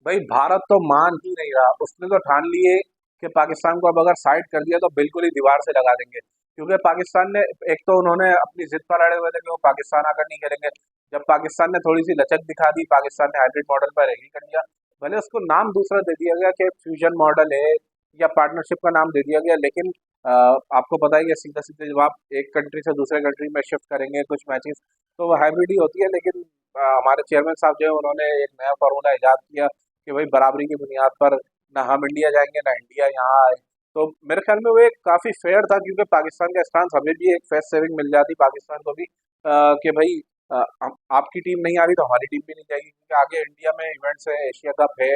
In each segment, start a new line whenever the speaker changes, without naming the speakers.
भाई भारत तो मान ही नहीं रहा। उसने तो ठान लिए कि पाकिस्तान को अब अगर साइड कर दिया तो बिल्कुल ही दीवार से लगा देंगे, क्योंकि पाकिस्तान ने एक तो उन्होंने अपनी जिद पर अड़े हुए थे कि वो पाकिस्तान आकर नहीं खेलेंगे। जब पाकिस्तान ने थोड़ी सी लचक दिखा दी, पाकिस्तान ने हाइब्रिड मॉडल पर एग्री कर दिया। भले उसको नाम दूसरा दे दिया गया कि फ्यूजन मॉडल है या पार्टनरशिप का नाम दे दिया गया, लेकिन आपको पता है कि सीधा सीधे जब आप एक कंट्री से दूसरे कंट्री में शिफ्ट करेंगे कुछ मैचेस, तो वो हाइब्रिड ही होती है। लेकिन हमारे चेयरमैन साहब जो है उन्होंने एक नया फार्मूला इजाद किया कि भाई बराबरी की बुनियाद पर ना हम इंडिया जाएंगे ना इंडिया यहाँ आए। तो मेरे ख्याल में वो एक काफी फेयर था, क्योंकि पाकिस्तान का स्टांस हमें भी एक फेस सेविंग मिल जाती पाकिस्तान को भी, कि भाई आपकी टीम नहीं आ रही तो हमारी टीम भी नहीं जाएगी, क्योंकि आगे इंडिया में इवेंट्स है, एशिया कप है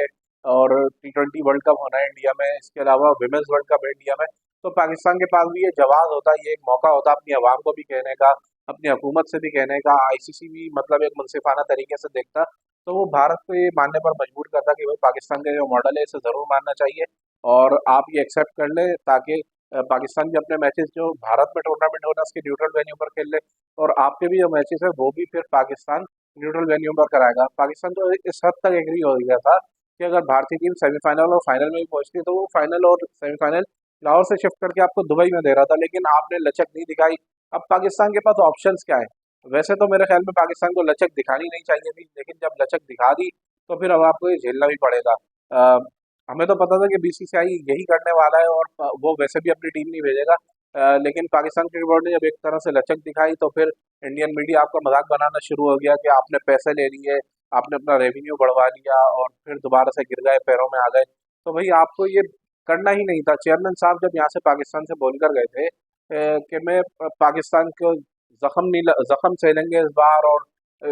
और T20 वर्ल्ड कप होना है इंडिया में, इसके अलावा विमेंस वर्ल्ड कप है इंडिया में। तो पाकिस्तान के पास भी ये जवाब होता, ये एक मौका होता अपनी आवाम को भी कहने का, अपनी हुकूमत से भी कहने का। आईसीसी भी मतलब एक मुनसिफाना तरीके से देखता, तो वो भारत को ये मानने पर मजबूर करता कि भाई पाकिस्तान का जो मॉडल है इसे ज़रूर मानना चाहिए और आप ये एक्सेप्ट कर लें, ताकि पाकिस्तान भी अपने मैचेस जो भारत में टूर्नामेंट हो रहा है उसके न्यूट्रल वेन्यू पर खेल ले, और आपके भी जो मैचेस है वो भी फिर पाकिस्तान न्यूट्रल वेन्यू पर कराएगा। पाकिस्तान तो इस हद तक एग्री हो गया था कि अगर भारतीय टीम सेमीफाइनल और फाइनल में भी पहुंचती तो वो फाइनल और सेमीफाइनल लाहौर से शिफ्ट करके आपको दुबई में दे रहा था, लेकिन आपने लचक नहीं दिखाई। अब पाकिस्तान के पास ऑप्शंस क्या है? वैसे तो मेरे ख्याल में पाकिस्तान को लचक दिखानी नहीं चाहिए थी, लेकिन जब लचक दिखा दी तो फिर अब आपको ये झेलना भी पड़ेगा। हमें तो पता था कि बीसीसीआई यही करने वाला है और वो वैसे भी अपनी टीम नहीं भेजेगा। लेकिन पाकिस्तान क्रिकेट बोर्ड ने जब एक तरह से लचक दिखाई तो फिर इंडियन मीडिया आपका मजाक बनाना शुरू हो गया कि आपने पैसे ले लिए, आपने अपना रेवेन्यू बढ़वा लिया और फिर दोबारा से गिर गए, पैरों में आ गए। तो भाई आपको ये करना ही नहीं था। चेयरमैन साहब जब यहाँ से पाकिस्तान से बोलकर गए थे कि मैं पाकिस्तान को जख्म झेलेंगे इस बार और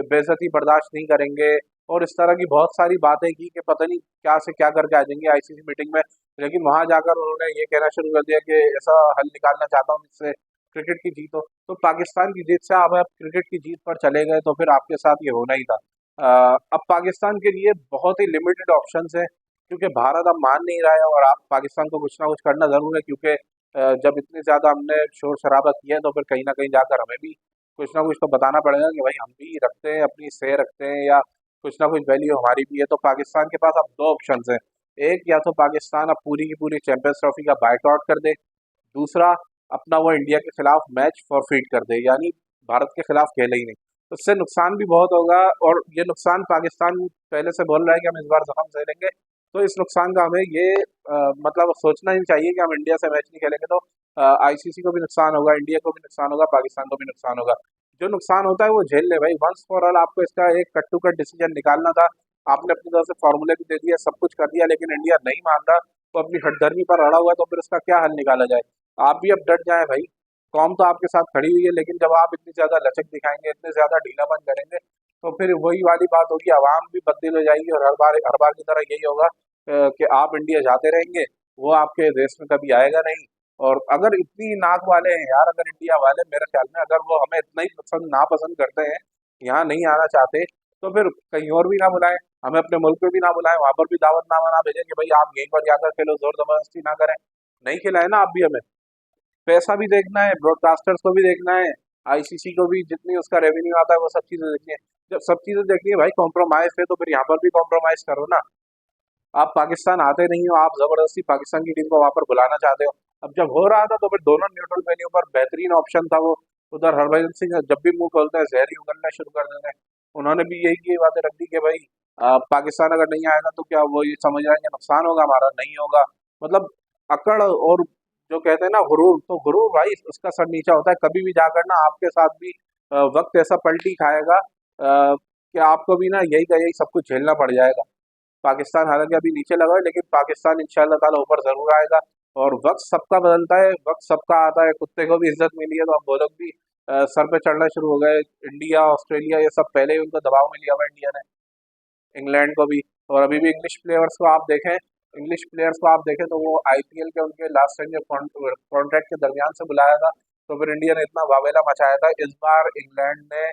बेइज्जती बर्दाश्त नहीं करेंगे, और इस तरह की बहुत सारी बातें की कि पता नहीं क्या से क्या करके आ जाएंगे आईसीसी मीटिंग में। लेकिन वहां जाकर उन्होंने ये कहना शुरू कर दिया कि ऐसा हल निकालना चाहता हूँ जिससे क्रिकेट की जीत हो। तो पाकिस्तान की जीत से आप क्रिकेट की जीत पर चले गए, तो फिर आपके साथ ये होना ही था। अब पाकिस्तान के लिए बहुत ही लिमिटेड ऑप्शंस हैं, क्योंकि भारत अब मान नहीं रहा है और आप पाकिस्तान को कुछ ना कुछ करना जरूर है, क्योंकि जब इतनी ज्यादा हमने शोर शराबा किया है तो फिर कहीं ना कहीं जाकर हमें भी कुछ ना कुछ तो बताना पड़ेगा कि भाई हम भी रखते हैं, अपनी सह रखते हैं, या कुछ ना कुछ वैल्यू हमारी भी है। तो पाकिस्तान के पास अब दो ऑप्शंस हैं। एक, या तो पाकिस्तान अब पूरी की पूरी चैंपियंस ट्रॉफी का बायकॉट कर दे। दूसरा, अपना वो इंडिया के खिलाफ मैच फॉरफीट कर दे, यानी भारत के खिलाफ खेले ही नहीं। तो इससे नुकसान भी बहुत होगा, और ये नुकसान पाकिस्तान पहले से बोल रहा है कि हम इस बार जख्म झेलेंगे। तो इस नुकसान का हमें ये मतलब सोचना ही चाहिए कि हम इंडिया से मैच नहीं खेलेंगे तो आईसीसी को भी नुकसान होगा, इंडिया को भी नुकसान होगा, पाकिस्तान को भी नुकसान होगा। जो नुकसान होता है वो झेल ले भाई, वंस फॉर ऑल। आपको इसका एक कट टू कट डिसीजन निकालना था। आपने अपनी तरफ से फॉर्मूले भी दे दिया, सब कुछ कर दिया, लेकिन इंडिया नहीं मान रहा, तो अपनी हठधर्मी पर अड़ा हुआ है, तो फिर उसका क्या हल निकाला जाए? आप भी अब डट जाए भाई। कौम तो आपके साथ खड़ी हुई है, लेकिन जब आप इतनी ज्यादा लचक दिखाएंगे, इतने ज्यादा ढीलापन करेंगे, तो फिर वही वाली बात होगी, आवाम भी बददिल हो जाएगी और हर बार की तरह यही होगा कि आप इंडिया जाते रहेंगे, वो आपके देश में कभी आएगा नहीं। और अगर इतनी नाक वाले हैं यार, अगर इंडिया वाले, मेरे ख्याल में अगर वो हमें इतना ही पसंद नापसंद करते हैं, यहाँ नहीं आना चाहते, तो फिर कहीं और भी ना बुलाएं, हमें अपने मुल्क में भी ना बुलाएं, वहां पर भी दावतनामा ना भेजें कि भाई आप यहीं पर जाकर खेलो, जोर जबरदस्ती ना करें। नहीं खिलाए ना आप भी हमें। पैसा भी देखना है, ब्रॉडकास्टर्स को भी देखना है, आईसीसी को भी जितनी उसका रेवेन्यू आता है वो सब चीजें देखनी है। जब सब चीजें देखनी है भाई, कॉम्प्रोमाइज है, तो फिर यहाँ पर भी कॉम्प्रोमाइज करो ना। आप पाकिस्तान आते नहीं हो, आप जबरदस्ती पाकिस्तान की टीम को वहां पर बुलाना चाहते हो। अब जब हो रहा था तो फिर दोनों न्यूट्रल वेन्यू पर बेहतरीन ऑप्शन था वो। उधर हरभजन सिंह जब भी मुंह खोलते हैं जहर ही उगलना शुरू कर देते हैं। उन्होंने भी यही बातें रख दी कि भाई पाकिस्तान अगर नहीं आएगा तो क्या वो ये समझ रहे हैं कि नुकसान होगा हमारा? नहीं होगा। मतलब अकड़, और जो कहते हैं ना गुरूर, तो गुरूर भाई उसका सर नीचा होता है। कभी भी जाकर ना आपके साथ भी वक्त ऐसा पलटी खाएगा कि आपको भी ना यही का यही सब कुछ झेलना पड़ जाएगा। पाकिस्तान हालांकि अभी नीचे लगा है, लेकिन पाकिस्तान इंशाल्लाह ताला ऊपर जरूर आएगा। और वक्त सबका बदलता है, वक्त सबका आता है। कुत्ते को भी इज्जत मिली है तो अब वो लोग भी सर पे चढ़ना शुरू हो गए। इंडिया, ऑस्ट्रेलिया, ये सब पहले ही उनको दबाव में लिया हुआ है इंडिया ने, इंग्लैंड को भी। और अभी भी इंग्लिश प्लेयर्स को आप देखें, तो वो आईपीएल के उनके लास्ट टाइम जब कॉन्ट्रैक्ट के दरमियान से बुलाया था, तो फिर इंडिया ने इतना वावेला मचाया था। इस बार इंग्लैंड ने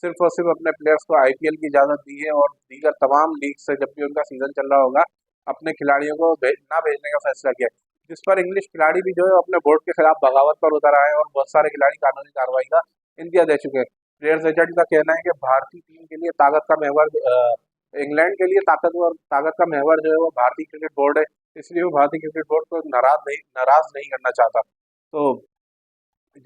सिर्फ और सिर्फ अपने प्लेयर्स को आईपीएल की इजाजत दी है, और दीगर तमाम लीग से जब भी उनका सीजन चल रहा होगा अपने खिलाड़ियों को ना भेजने का फैसला किया, जिस पर इंग्लिश खिलाड़ी भी जो है अपने बोर्ड के खिलाफ बगावत पर उतर आए हैं, और बहुत सारे खिलाड़ी कानूनी कार्रवाई का इंदिया दे चुके हैं। प्लेयर्स एजेंट का कहना है कि भारतीय टीम के लिए ताकत का महवर इंग्लैंड के लिए ताकत का महवर जो है वो भारतीय क्रिकेट बोर्ड है। इसलिए वो भारतीय क्रिकेट बोर्ड को नाराज नहीं करना चाहता। तो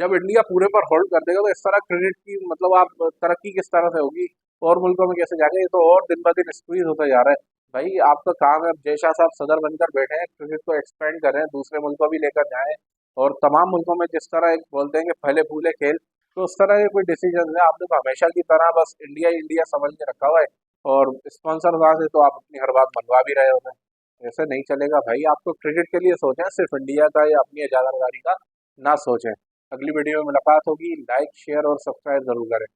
जब इंडिया पूरे पर होल्ड कर देगा तो इस तरह क्रिकेट की मतलब आप तरक्की किस तरह से होगी और मुल्कों में कैसे जाएगा, ये तो और दिन ब दिन स्क्वीज होता जा रहा है। भाई आपका काम है, अब जय शाह साहब सदर बनकर बैठे हैं, क्रिकेट को एक्सपेंड कर रहे हैं, दूसरे मुल्कों भी लेकर जाएं और तमाम मुल्कों में जिस तरह एक बोलते हैं कि फले फूले खेल, तो उस तरह के कोई डिसीजन है। आपने तो हमेशा की तरह बस इंडिया इंडिया समझ के रखा हुआ है और स्पॉन्सर वहां से तो आप अपनी हर बात मनवा भी रहे होते हैं। ऐसे नहीं चलेगा भाई, आपको क्रिकेट के लिए सोचें, सिर्फ इंडिया का या अपनी इजारादारी का ना सोचें। अगली वीडियो में मुलाकात होगी, लाइक शेयर और सब्सक्राइब जरूर करें।